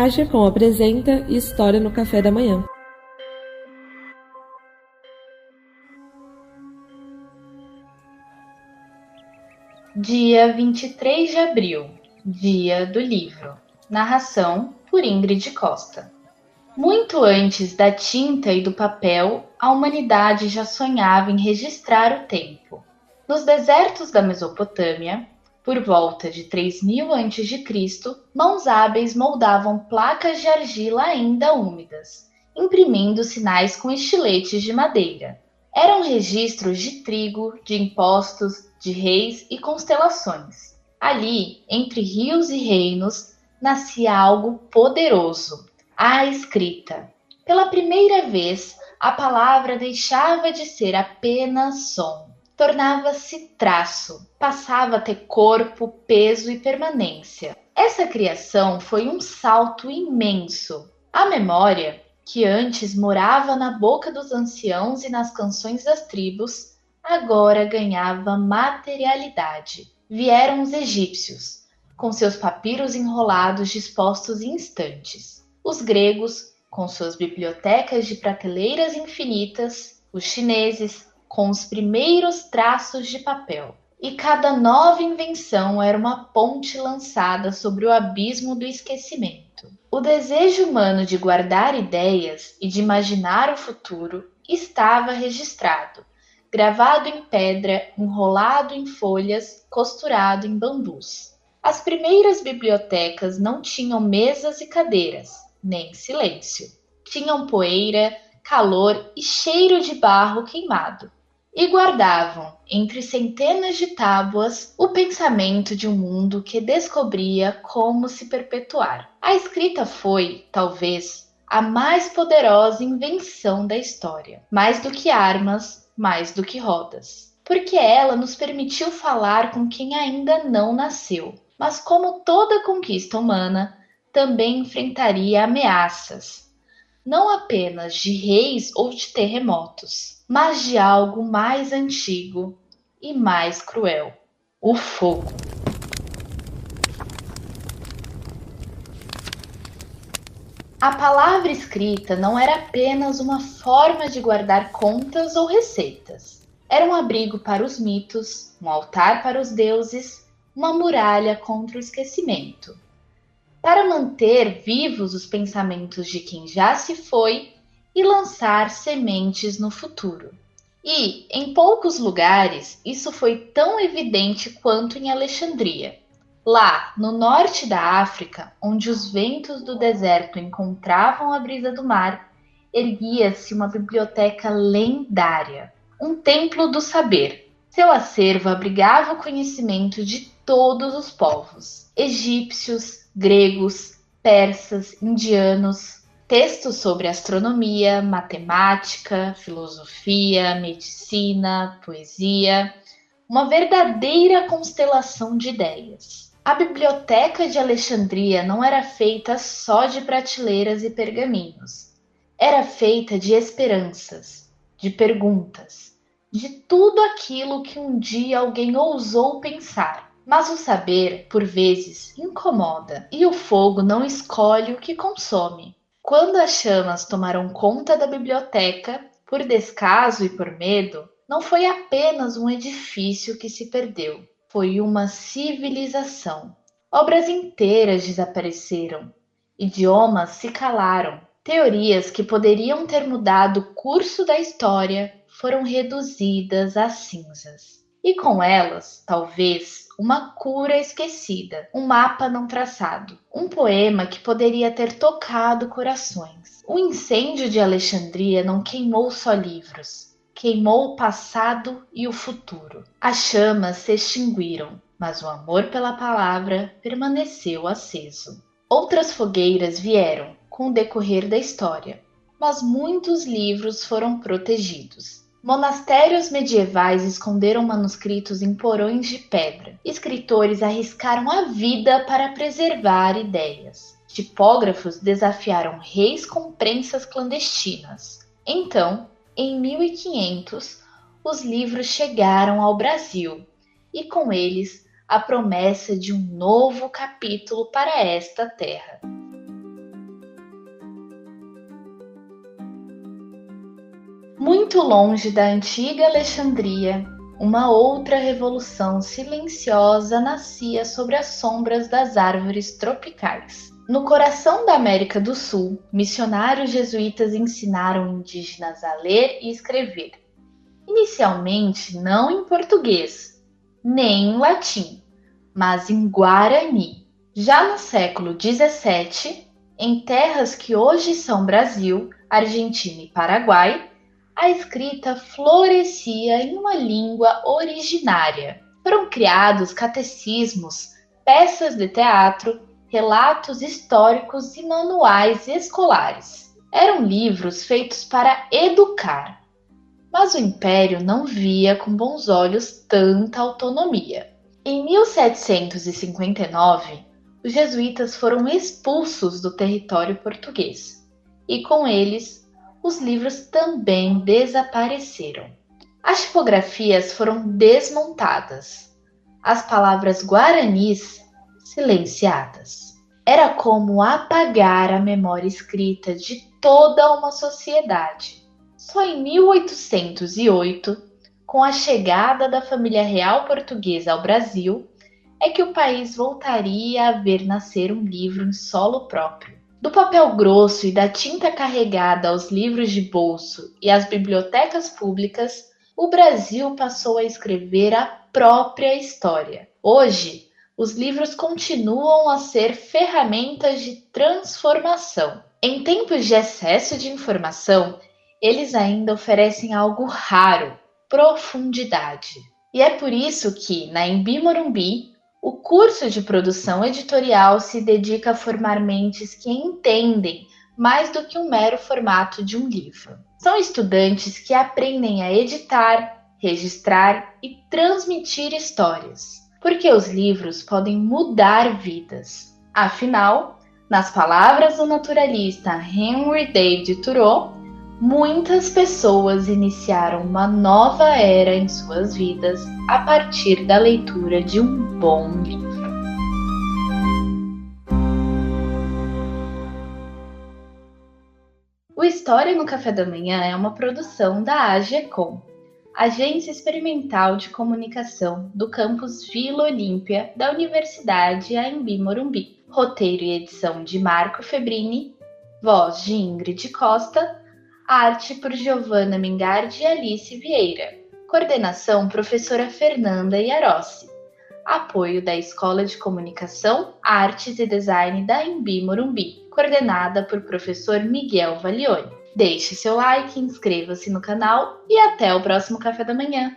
A GECOM apresenta História no Café da Manhã. Dia 23 de abril, Dia do Livro. Narração por Ingrid Costa. Muito antes da tinta e do papel, a humanidade já sonhava em registrar o tempo. Nos desertos da Mesopotâmia, por volta de 3000 a.C., mãos hábeis moldavam placas de argila ainda úmidas, imprimindo sinais com estiletes de madeira. Eram registros de trigo, de impostos, de reis e constelações. Ali, entre rios e reinos, nascia algo poderoso: a escrita. Pela primeira vez, a palavra deixava de ser apenas som. Tornava-se traço, passava a ter corpo, peso e permanência. Essa criação foi um salto imenso. A memória, que antes morava na boca dos anciãos e nas canções das tribos, agora ganhava materialidade. Vieram os egípcios, com seus papiros enrolados dispostos em estantes. Os gregos, com suas bibliotecas de prateleiras infinitas. Os chineses, com os primeiros traços de papel. E cada nova invenção era uma ponte lançada sobre o abismo do esquecimento. O desejo humano de guardar ideias e de imaginar o futuro estava registrado, gravado em pedra, enrolado em folhas, costurado em bambus. As primeiras bibliotecas não tinham mesas e cadeiras, nem silêncio. Tinham poeira, calor e cheiro de barro queimado. E guardavam, entre centenas de tábuas, o pensamento de um mundo que descobria como se perpetuar. A escrita foi, talvez, a mais poderosa invenção da história. Mais do que armas, mais do que rodas. Porque ela nos permitiu falar com quem ainda não nasceu. Mas como toda conquista humana, também enfrentaria ameaças. Não apenas de reis ou de terremotos, mas de algo mais antigo e mais cruel: o fogo. A palavra escrita não era apenas uma forma de guardar contas ou receitas. Era um abrigo para os mitos, um altar para os deuses, uma muralha contra o esquecimento. Para manter vivos os pensamentos de quem já se foi e lançar sementes no futuro. E, em poucos lugares, isso foi tão evidente quanto em Alexandria. Lá, no norte da África, onde os ventos do deserto encontravam a brisa do mar, erguia-se uma biblioteca lendária, um templo do saber. Seu acervo abrigava o conhecimento de todos os povos, egípcios, gregos, persas, indianos, textos sobre astronomia, matemática, filosofia, medicina, poesia, uma verdadeira constelação de ideias. A biblioteca de Alexandria não era feita só de prateleiras e pergaminhos. Era feita de esperanças, de perguntas, de tudo aquilo que um dia alguém ousou pensar. Mas o saber, por vezes, incomoda, e o fogo não escolhe o que consome. Quando as chamas tomaram conta da biblioteca, por descaso e por medo, não foi apenas um edifício que se perdeu, foi uma civilização. Obras inteiras desapareceram, idiomas se calaram, teorias que poderiam ter mudado o curso da história foram reduzidas a cinzas. E com elas, talvez, uma cura esquecida, um mapa não traçado, um poema que poderia ter tocado corações. O incêndio de Alexandria não queimou só livros, queimou o passado e o futuro. As chamas se extinguiram, mas o amor pela palavra permaneceu aceso. Outras fogueiras vieram com o decorrer da história, mas muitos livros foram protegidos. Monastérios medievais esconderam manuscritos em porões de pedra. Escritores arriscaram a vida para preservar ideias. Tipógrafos desafiaram reis com prensas clandestinas. Então, em 1500, os livros chegaram ao Brasil e com eles a promessa de um novo capítulo para esta terra. Muito longe da antiga Alexandria, uma outra revolução silenciosa nascia sobre as sombras das árvores tropicais. No coração da América do Sul, missionários jesuítas ensinaram indígenas a ler e escrever. Inicialmente não em português, nem em latim, mas em guarani. Já no século XVII, em terras que hoje são Brasil, Argentina e Paraguai, a escrita florescia em uma língua originária. Foram criados catecismos, peças de teatro, relatos históricos e manuais escolares. Eram livros feitos para educar. Mas o Império não via com bons olhos tanta autonomia. Em 1759, os jesuítas foram expulsos do território português, e com eles, os livros também desapareceram. As tipografias foram desmontadas, as palavras guaranis silenciadas. Era como apagar a memória escrita de toda uma sociedade. Só em 1808, com a chegada da família real portuguesa ao Brasil, é que o país voltaria a ver nascer um livro em solo próprio. Do papel grosso e da tinta carregada aos livros de bolso e às bibliotecas públicas, o Brasil passou a escrever a própria história. Hoje, os livros continuam a ser ferramentas de transformação. Em tempos de excesso de informação, eles ainda oferecem algo raro, profundidade. E é por isso que, na Embi Morumbi, o curso de produção editorial se dedica a formar mentes que entendem mais do que um mero formato de um livro. São estudantes que aprendem a editar, registrar e transmitir histórias, porque os livros podem mudar vidas. Afinal, nas palavras do naturalista Henry David Thoreau, muitas pessoas iniciaram uma nova era em suas vidas a partir da leitura de um bom livro. O História no Café da Manhã é uma produção da AGECOM, Agência Experimental de Comunicação do campus Vila Olímpia da Universidade Anhembi Morumbi. Roteiro e edição de Marco Febrini, voz de Ingrid Costa, arte por Giovanna Mingardi e Alice Vieira. Coordenação professora Fernanda Iarossi. Apoio da Escola de Comunicação, Artes e Design da Anhembi Morumbi, coordenada por professor Miguel Valione. Deixe seu like, inscreva-se no canal e até o próximo Café da Manhã.